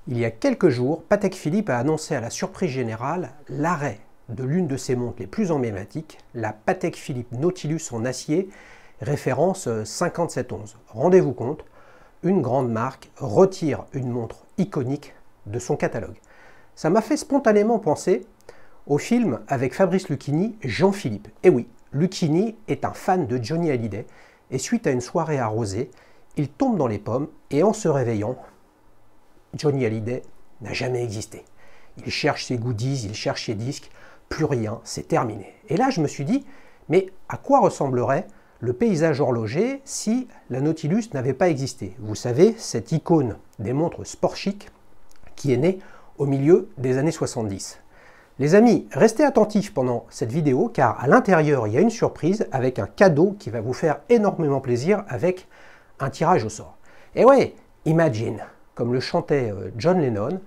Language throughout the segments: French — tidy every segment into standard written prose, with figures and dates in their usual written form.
Il y a quelques jours, Patek Philippe a annoncé à la surprise générale l'arrêt de l'une de ses montres les plus emblématiques, la Patek Philippe Nautilus en acier, référence 5711. Rendez-vous compte, une grande marque retire une montre iconique de son catalogue. Ça m'a fait spontanément penser au film avec Fabrice Lucchini, Jean-Philippe. Et oui, Lucchini est un fan de Johnny Hallyday et suite à une soirée arrosée, il tombe dans les pommes et en se réveillant, Johnny Hallyday n'a jamais existé. Il cherche ses goodies, il cherche ses disques, plus rien, c'est terminé. Et là, je me suis dit, mais à quoi ressemblerait le paysage horloger si la Nautilus n'avait pas existé? Vous savez, cette icône des montres sport chic qui est née au milieu des années 70. Les amis, restez attentifs pendant cette vidéo car à l'intérieur, il y a une surprise avec un cadeau qui va vous faire énormément plaisir avec un tirage au sort. Et ouais, imagine, comme le chantait John Lennon,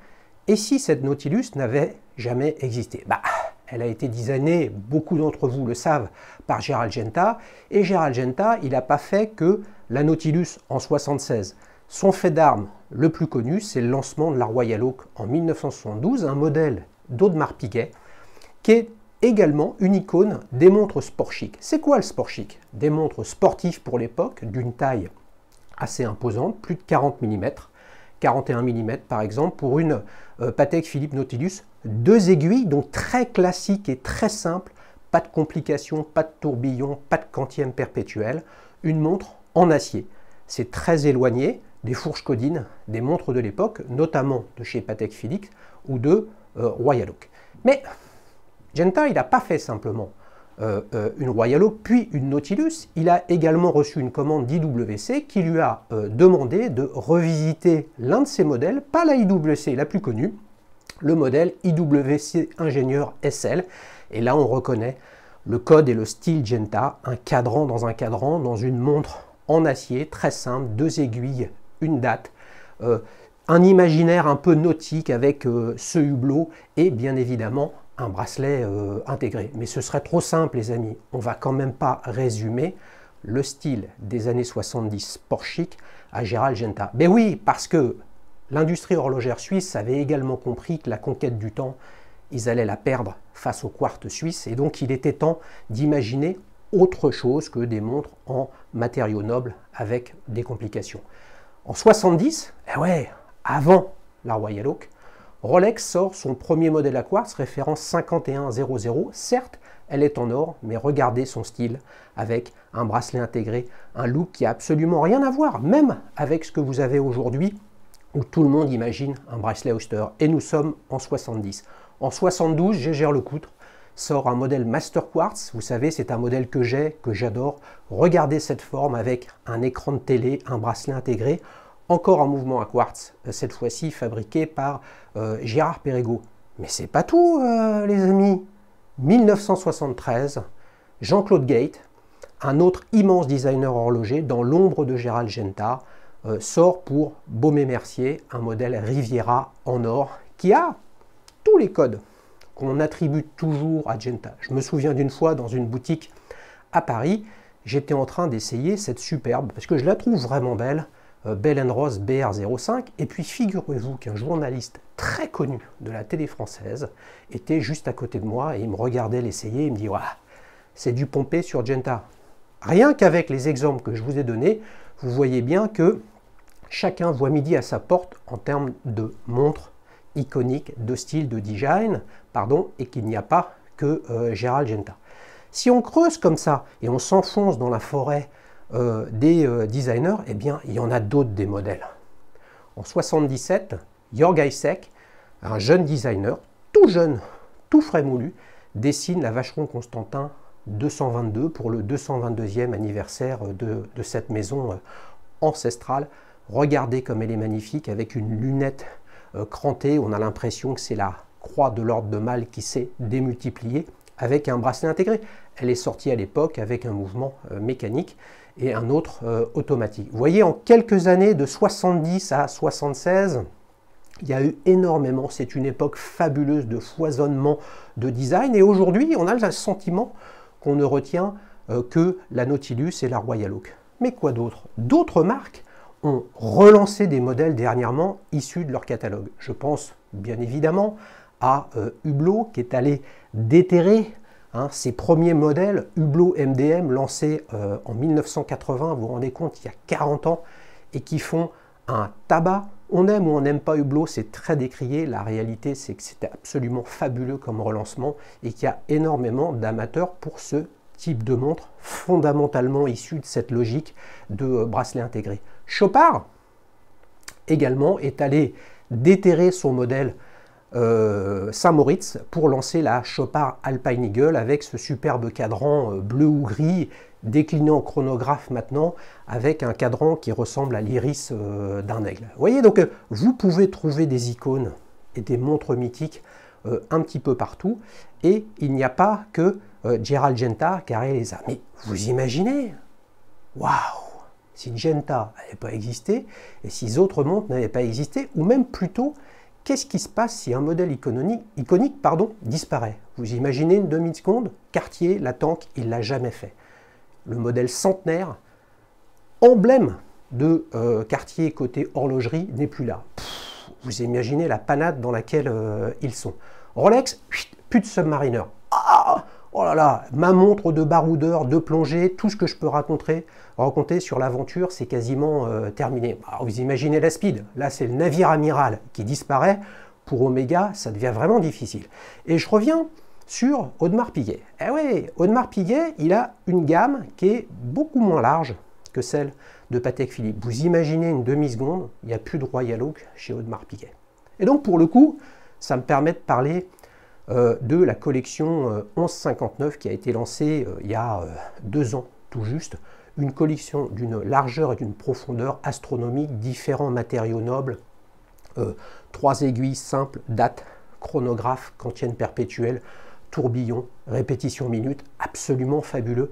et si cette Nautilus n'avait jamais existé? Bah, elle a été designée, beaucoup d'entre vous le savent, par Gerald Genta, et Gerald Genta, il n'a pas fait que la Nautilus en 76. Son fait d'armes le plus connu, c'est le lancement de la Royal Oak en 1972, un modèle d'Audemars Piguet, qui est également une icône des montres sport chic. C'est quoi le sport chic? Des montres sportives pour l'époque, d'une taille assez imposante, plus de 40 mm, 41 mm par exemple, pour une Patek Philippe Nautilus, 2 aiguilles, donc très classique et très simple, pas de complications, pas de tourbillon, pas de quantième perpétuel, une montre en acier. C'est très éloigné des fourches codines des montres de l'époque, notamment de chez Patek Philippe ou de Royal Oak. Mais Genta, il n'a pas fait simplement une Royal Oak, puis une Nautilus. Il a également reçu une commande d'IWC qui lui a demandé de revisiter l'un de ses modèles, pas la IWC la plus connue, le modèle IWC Ingénieur SL. Et là, on reconnaît le code et le style Genta, un cadran, dans une montre en acier, très simple, 2 aiguilles, une date, un imaginaire un peu nautique avec ce hublot et bien évidemment un bracelet intégré. Mais ce serait trop simple les amis, on va quand même pas résumer le style des années 70 sport chic à Gerald Genta. Ben oui, parce que l'industrie horlogère suisse avait également compris que la conquête du temps, ils allaient la perdre face au quartz suisse et donc il était temps d'imaginer autre chose que des montres en matériaux nobles avec des complications. En 70, eh ouais, avant la Royal Oak, Rolex sort son premier modèle à quartz, référence 5100. Certes, elle est en or, mais regardez son style, avec un bracelet intégré, un look qui a absolument rien à voir, même avec ce que vous avez aujourd'hui, où tout le monde imagine un bracelet Oyster. Et nous sommes en 70. En 72, Jaeger LeCoultre sort un modèle Master Quartz. Vous savez, c'est un modèle que j'adore. Regardez cette forme avec un écran de télé, un bracelet intégré. Encore un mouvement à quartz, cette fois-ci fabriqué par Gérard Perregaux. Mais c'est pas tout, les amis. 1973, Jean-Claude Gate, un autre immense designer horloger dans l'ombre de Gerald Genta, sort pour Baume & Mercier un modèle Riviera en or qui a tous les codes qu'on attribue toujours à Genta. Je me souviens d'une fois dans une boutique à Paris, j'étais en train d'essayer cette superbe, parce que je la trouve vraiment belle, Bell & Ross BR05, et puis figurez-vous qu'un journaliste très connu de la télé française était juste à côté de moi et il me regardait l'essayer, il me dit ouais, c'est du pompé sur Genta. Rien qu'avec les exemples que je vous ai donnés, vous voyez bien que chacun voit midi à sa porte en termes de montres iconiques, de style, de design, pardon, et qu'il n'y a pas que Gerald Genta. Si on creuse comme ça et on s'enfonce dans la forêt des designers, eh bien, il y en a d'autres des modèles. En 77, Jörg Heissek, un jeune designer, tout jeune, tout frais moulu, dessine la Vacheron Constantin 222 pour le 222e anniversaire de cette maison ancestrale. Regardez comme elle est magnifique, avec une lunette crantée, on a l'impression que c'est la croix de l'ordre de Mal qui s'est démultipliée, avec un bracelet intégré. Elle est sortie à l'époque avec un mouvement mécanique et un autre automatique. Vous voyez, en quelques années, de 70 à 76, il y a eu énormément, c'est une époque fabuleuse de foisonnement de design, et aujourd'hui, on a le sentiment qu'on ne retient que la Nautilus et la Royal Oak. Mais quoi d'autre? D'autres marques ont relancé des modèles dernièrement issus de leur catalogue. Je pense bien évidemment à Hublot qui est allé déterrer ses premiers modèles Hublot MDM lancés en 1980, vous vous rendez compte, il y a 40 ans, et qui font un tabac. On aime ou on n'aime pas Hublot, c'est très décrié. La réalité, c'est que c'était absolument fabuleux comme relancement et qu'il y a énormément d'amateurs pour ce type de montre, fondamentalement issu de cette logique de bracelet intégré. Chopard, également, est allé déterrer son modèle Saint-Moritz pour lancer la Chopard Alpine Eagle avec ce superbe cadran bleu ou gris décliné en chronographe maintenant avec un cadran qui ressemble à l'iris d'un aigle. Vous voyez, donc vous pouvez trouver des icônes et des montres mythiques un petit peu partout et il n'y a pas que Gerald Genta qui a les a. Mais vous imaginez, waouh, si Genta n'avait pas existé et si les autres montres n'avaient pas existé, ou même plutôt, qu'est-ce qui se passe si un modèle iconique disparaît? Vous imaginez une demi-seconde? Cartier, la tank, il ne l'a jamais fait. Le modèle centenaire, emblème de Cartier côté horlogerie, n'est plus là. Vous imaginez la panade dans laquelle ils sont. Rolex, plus de Submariner. Ah, oh là là, ma montre de baroudeur, de plongée, tout ce que je peux raconter sur l'aventure, c'est quasiment terminé. Alors, vous imaginez la Speed, là c'est le navire amiral qui disparaît. Pour Omega, ça devient vraiment difficile. Et je reviens sur Audemars Piguet. Eh oui, Audemars Piguet, il a une gamme qui est beaucoup moins large que celle de Patek Philippe. Vous imaginez une demi-seconde, il n'y a plus de Royal Oak chez Audemars Piguet. Et donc pour le coup, ça me permet de parler de la collection 1159 qui a été lancée il y a 2 ans tout juste. Une collection d'une largeur et d'une profondeur astronomique, différents matériaux nobles, 3 aiguilles simples, date, chronographe, quantienne perpétuelle, tourbillon, répétition minute, absolument fabuleux.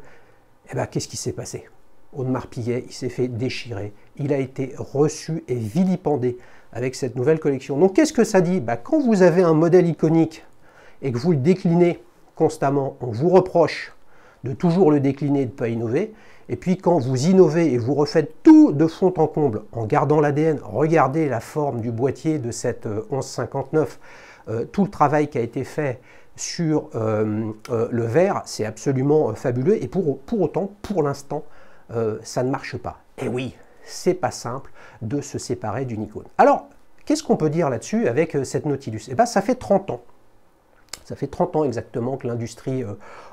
Et bien, qu'est-ce qui s'est passé? Audemars Piguet, il s'est fait déchirer. Il a été reçu et vilipendé avec cette nouvelle collection. Donc, qu'est-ce que ça dit? Quand vous avez un modèle iconique et que vous le déclinez constamment, on vous reproche de toujours le décliner, de ne pas innover. Et puis, quand vous innovez et vous refaites tout de fond en comble en gardant l'ADN, regardez la forme du boîtier de cette 1159, tout le travail qui a été fait sur le verre, c'est absolument fabuleux. Et pour autant, pour l'instant, ça ne marche pas. Et oui, c'est pas simple de se séparer d'une icône. Alors, qu'est-ce qu'on peut dire là-dessus avec cette Nautilus? Eh bien, ça fait 30 ans. Ça fait 30 ans exactement que l'industrie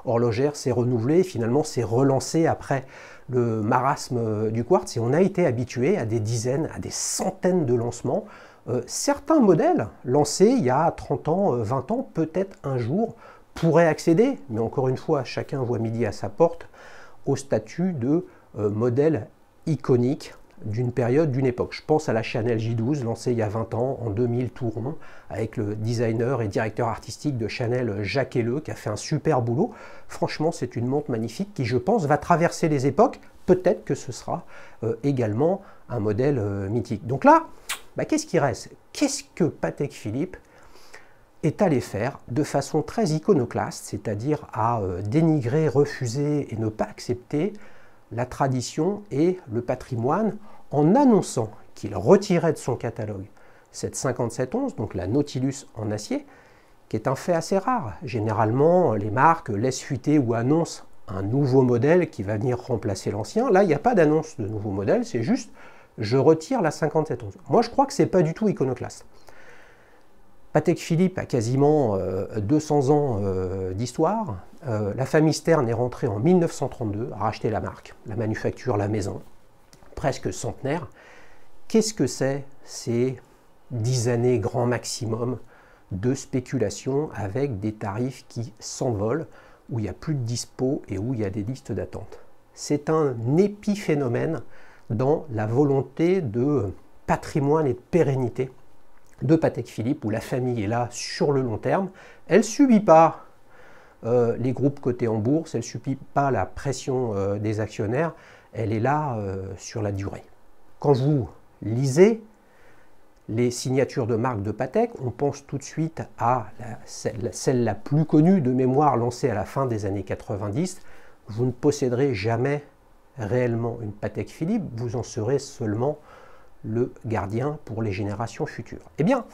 horlogère s'est renouvelée, finalement s'est relancée après le marasme du quartz, et on a été habitué à des dizaines, à des centaines de lancements. Certains modèles lancés il y a 30 ans, 20 ans, peut-être un jour, pourraient accéder, mais encore une fois, chacun voit midi à sa porte, au statut de modèle iconique d'une période, d'une époque. Je pense à la Chanel J12, lancée il y a 20 ans, en 2000 tout rond, avec le designer et directeur artistique de Chanel, Jacques Elleu, qui a fait un super boulot. Franchement, c'est une montre magnifique qui, je pense, va traverser les époques. Peut-être que ce sera également un modèle mythique. Donc là, qu'est-ce qui reste? Qu'est-ce que Patek Philippe est allé faire de façon très iconoclaste, c'est-à-dire à dénigrer, refuser et ne pas accepter la tradition et le patrimoine en annonçant qu'il retirait de son catalogue cette 5711, donc la Nautilus en acier, qui est un fait assez rare. Généralement, les marques laissent fuiter ou annoncent un nouveau modèle qui va venir remplacer l'ancien. Là, il n'y a pas d'annonce de nouveau modèle, c'est juste « je retire la 5711 ». Moi, je crois que ce n'est pas du tout iconoclaste. Patek Philippe a quasiment 200 ans d'histoire. La famille Stern est rentrée en 1932, a racheté la marque, la manufacture, la maison, presque centenaire. Qu'est-ce que c'est? C'est 10 années grand maximum de spéculation avec des tarifs qui s'envolent, où il n'y a plus de dispo et où il y a des listes d'attente. C'est un épiphénomène dans la volonté de patrimoine et de pérennité de Patek Philippe, où la famille est là sur le long terme. Elle ne subit pas les groupes cotés en bourse, elle ne subit pas la pression des actionnaires, elle est là sur la durée. Quand vous lisez les signatures de marque de Patek, on pense tout de suite à celle la plus connue de mémoire lancée à la fin des années 90. Vous ne posséderez jamais réellement une Patek Philippe, vous en serez seulement le gardien pour les générations futures. Eh bien,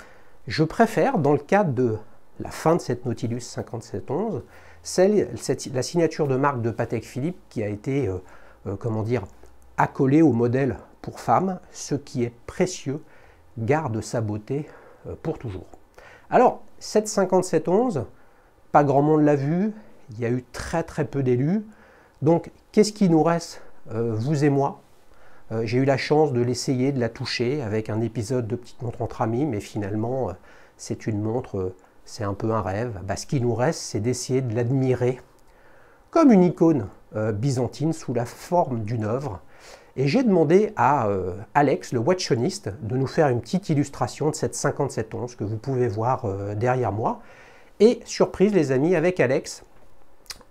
je préfère, dans le cadre de la fin de cette Nautilus 5711, la signature de marque de Patek Philippe qui a été, comment dire, accolée au modèle pour femme. Ce qui est précieux garde sa beauté pour toujours. Alors, cette 5711, pas grand monde l'a vue, il y a eu très peu d'élus. Donc, qu'est-ce qui nous reste, vous et moi? J'ai eu la chance de l'essayer, de la toucher avec un épisode de Petite montre entre amis, mais finalement, c'est une montre, c'est un peu un rêve. Bah, ce qui nous reste, c'est d'essayer de l'admirer comme une icône byzantine sous la forme d'une œuvre. Et j'ai demandé à Alex, le watchoniste, de nous faire une petite illustration de cette 5711 que vous pouvez voir derrière moi. Et surprise les amis, avec Alex,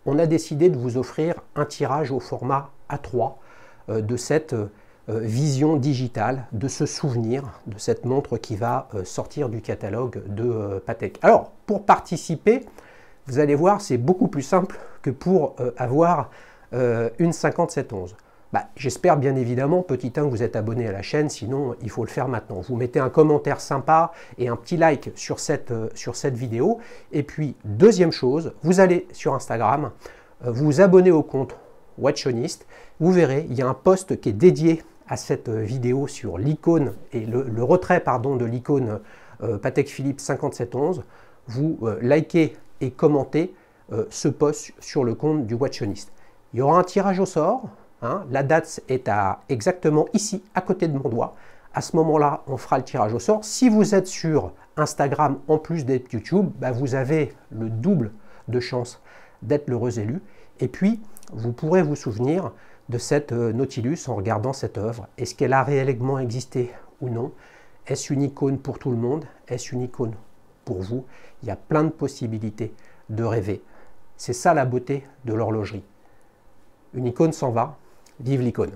on a décidé de vous offrir un tirage au format A3 de cette vision digitale, de ce souvenir, de cette montre qui va sortir du catalogue de Patek. Alors, pour participer, vous allez voir, c'est beaucoup plus simple que pour avoir une 5711. Bah, j'espère bien évidemment, petit 1, que vous êtes abonné à la chaîne, sinon il faut le faire maintenant. Vous mettez un commentaire sympa et un petit like sur cette vidéo. Et puis, deuxième chose, vous allez sur Instagram, vous abonnez au compte Watchoniste. Vous verrez, il y a un post qui est dédié à cette vidéo sur l'icône et le retrait pardon, de l'icône Patek Philippe 5711. Vous likez et commentez ce post sur le compte du Watchoniste. Il y aura un tirage au sort. La date est exactement ici, à côté de mon doigt. À ce moment-là, on fera le tirage au sort. Si vous êtes sur Instagram, en plus d'être YouTube, bah, vous avez le double de chances d'être l'heureux élu. Et puis, vous pourrez vous souvenir de cette Nautilus en regardant cette œuvre. Est-ce qu'elle a réellement existé ou non? Est-ce une icône pour tout le monde? Est-ce une icône pour vous? Il y a plein de possibilités de rêver. C'est ça la beauté de l'horlogerie. Une icône s'en va. Vive l'icône!